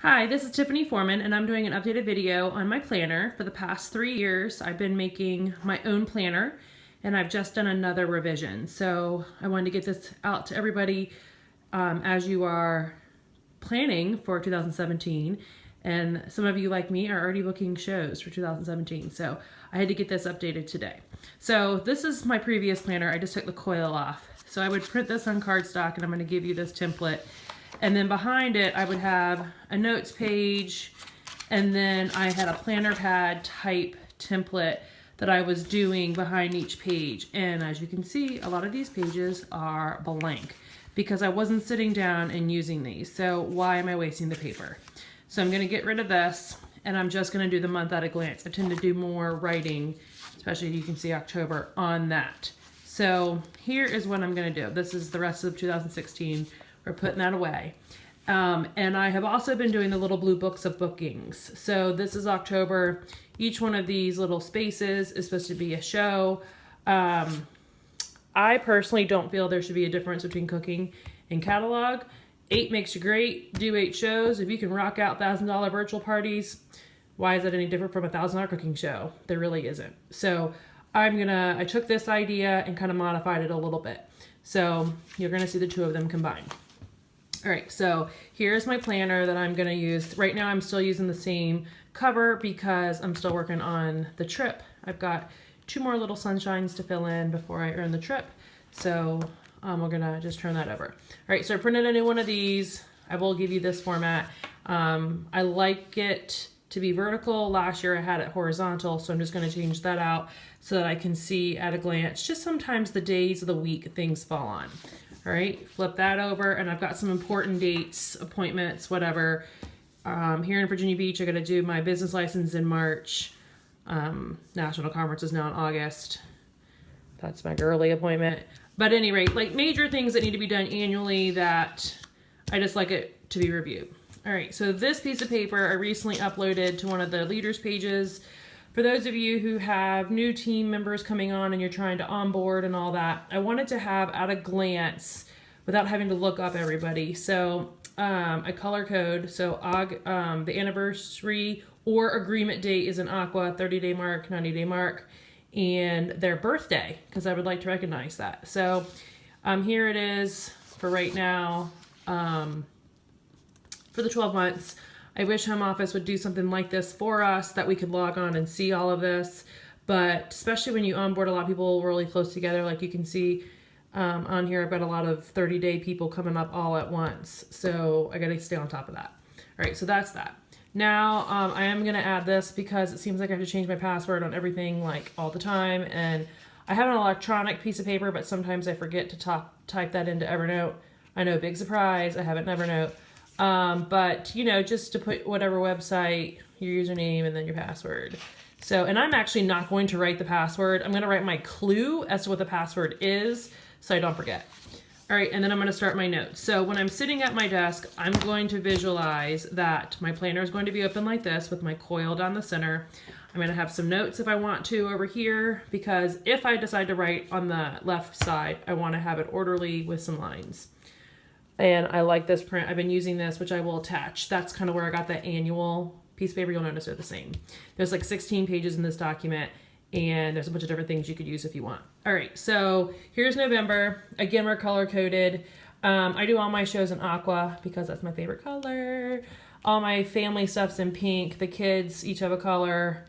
Hi, this is Tiffany Foreman, and I'm doing an updated video on my planner. For the past 3 years, I've been making my own planner, and I've just done another revision. So I wanted to get this out to everybody as you are planning for 2017. And some of you, like me, are already booking shows for 2017. So I had to get this updated today. So this is my previous planner. I just took the coil off. So I would print this on cardstock, and I'm going to give you this template. And then behind it, I would have a notes page, and then I had a planner pad type template that I was doing behind each page. And as you can see, a lot of these pages are blank because I wasn't sitting down and using these. So why am I wasting the paper? So I'm gonna get rid of this, and I'm just gonna do the month at a glance. I tend to do more writing, especially you can see October on that. So here is what I'm gonna do. This is the rest of 2016. We're putting that away. And I have also been doing the little blue books of bookings. So this is October. Each one of these little spaces is supposed to be a show. I personally don't feel there should be a difference between cooking and catalog. 8 makes you great. Do 8 shows. If you can rock out $1,000 virtual parties, why is that any different from a $1,000 cooking show? There really isn't. So I took this idea and kind of modified it a little bit. So you're gonna see the two of them combined. All right, so here's my planner that I'm gonna use. Right now I'm still using the same cover because I'm still working on the trip. I've got 2 more little sunshines to fill in before I earn the trip. So we're gonna just turn that over. All right, so I printed a new one of these. I will give you this format. I like it to be vertical. Last year I had it horizontal, so I'm just gonna change that out so that I can see at a glance. Just sometimes the days of the week things fall on. All right, flip that over, and I've got some important dates, appointments, whatever. Here in Virginia Beach, I got to do my business license in March. National conference is now in August. That's my girly appointment. But at any rate, like major things that need to be done annually that I just like it to be reviewed. All right, so this piece of paper I recently uploaded to one of the leaders pages. For those of you who have new team members coming on and you're trying to onboard and all that, I wanted to have at a glance without having to look up everybody. So a color code, so the anniversary or agreement date is an aqua, 30-day mark, 90-day mark, and their birthday, because I would like to recognize that. So here it is for right now for the 12 months. I wish Home Office would do something like this for us that we could log on and see all of this. But especially when you onboard a lot of people really close together, like you can see on here, I've got a lot of 30-day people coming up all at once. So I got to stay on top of that. All right, so that's that. Now I am going to add this because it seems like I have to change my password on everything like all the time. And I have an electronic piece of paper, but sometimes I forget to type that into Evernote. I know, big surprise, I have it in Evernote. But you know, just to put whatever website, your username, and then your password. So, and I'm actually not going to write the password. I'm going to write my clue as to what the password is so I don't forget. All right, and then I'm going to start my notes. So when I'm sitting at my desk, I'm going to visualize that my planner is going to be open like this with my coil down the center. I'm going to have some notes if I want to over here, because if I decide to write on the left side, I want to have it orderly with some lines. And I like this print. I've been using this, which I will attach. That's kind of where I got the annual piece of paper. You'll notice they're the same. There's like 16 pages in this document, and there's a bunch of different things you could use if you want. All right, so here's November. Again, we're color coded. I do all my shows in aqua because that's my favorite color. All my family stuff's in pink. The kids each have a color.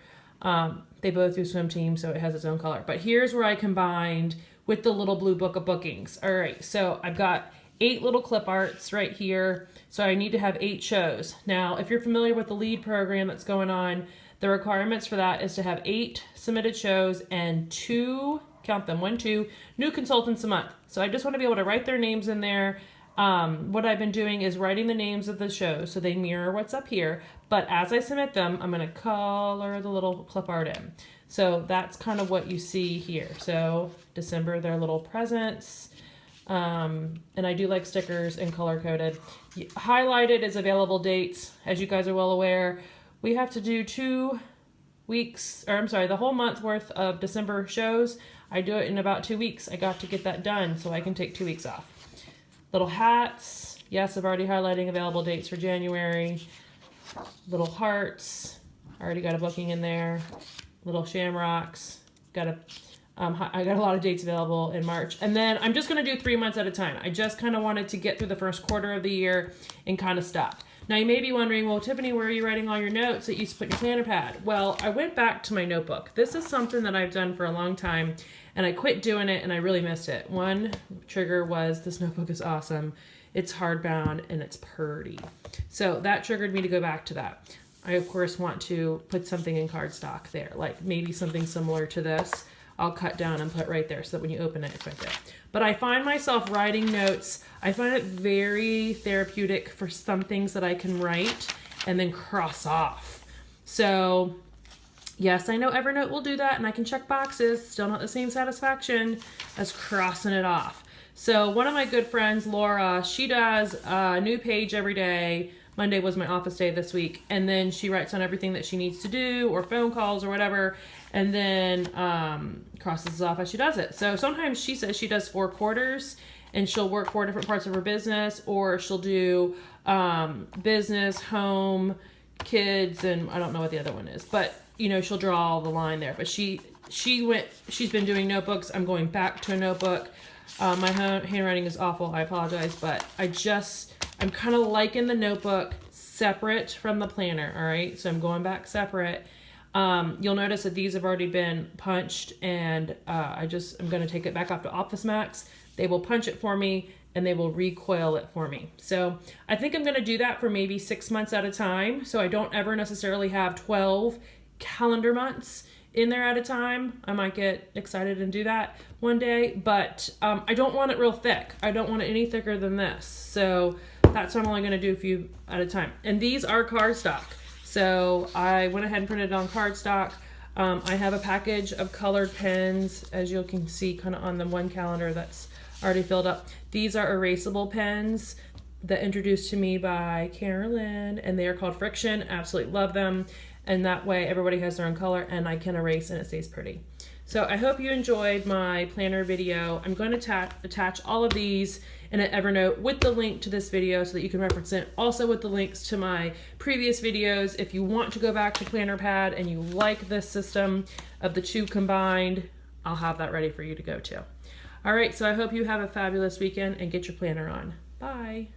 They both do swim team, so it has its own color. But here's where I combined with the little blue book of bookings. All right, so I've got 8 little clip arts right here. So I need to have 8 shows. Now, if you're familiar with the lead program that's going on, the requirements for that is to have 8 submitted shows and 2, count them, 1, 2, new consultants a month. So I just want to be able to write their names in there. What I've been doing is writing the names of the shows so they mirror what's up here. But as I submit them, I'm going to color the little clip art in. So that's kind of what you see here. So December, their little presents. And I do like stickers and color coded. Highlighted is available dates. As you guys are well aware, we have to do 2 weeks, or I'm sorry, the whole month worth of December shows. I do it in about 2 weeks. I got to get that done so I can take 2 weeks off. Little hats. Yes, I've already highlighting available dates for January. little hearts. I already got a booking in there. Little shamrocks. I got a lot of dates available in March. And then I'm just going to do 3 months at a time. I just kind of wanted to get through the first quarter of the year and kind of stop. Now you may be wondering, well, Tiffany, where are you writing all your notes that you used to put in your planner pad? Well, I went back to my notebook. This is something that I've done for a long time, and I quit doing it, and I really missed it. One trigger was this notebook is awesome. It's hardbound, and it's pretty. So that triggered me to go back to that. I, of course, want to put something in cardstock there, like maybe something similar to this. I'll cut down and put right there so that when you open it, it's right there. But I find myself writing notes. I find it very therapeutic for some things that I can write and then cross off. So yes, I know Evernote will do that and I can check boxes. Still not the same satisfaction as crossing it off. So one of my good friends, Laura, she does a new page every day. Monday was my office day this week. And then she writes on everything that she needs to do or phone calls or whatever. And then crosses off as she does it. So sometimes she says she does 4 quarters and she'll work 4 different parts of her business, or she'll do business, home, kids, and I don't know what the other one is. But, you know, she'll draw the line there. But she's been doing notebooks. I'm going back to a notebook. My handwriting is awful. I apologize. But I'm kind of liking the notebook separate from the planner. All right. So I'm going back separate. You'll notice that these have already been punched, and I'm going to take it back up to Office Max. They will punch it for me and they will recoil it for me. So I think I'm going to do that for maybe 6 months at a time. So I don't ever necessarily have 12 calendar months in there at a time. I might get excited and do that one day, but I don't want it real thick. I don't want it any thicker than this. So that's what I'm only going to do a few at a time. And these are cardstock. So I went ahead and printed it on cardstock. I have a package of colored pens, as you can see kind of on the one calendar that's already filled up. These are erasable pens that introduced to me by Carolyn, and they are called Friction. Absolutely love them. And that way everybody has their own color and I can erase and it stays pretty. So I hope you enjoyed my planner video. I'm going to attach all of these in an Evernote with the link to this video so that you can reference it. Also with the links to my previous videos. If you want to go back to Planner Pad and you like this system of the 2 combined, I'll have that ready for you to go to. All right, so I hope you have a fabulous weekend and get your planner on. Bye.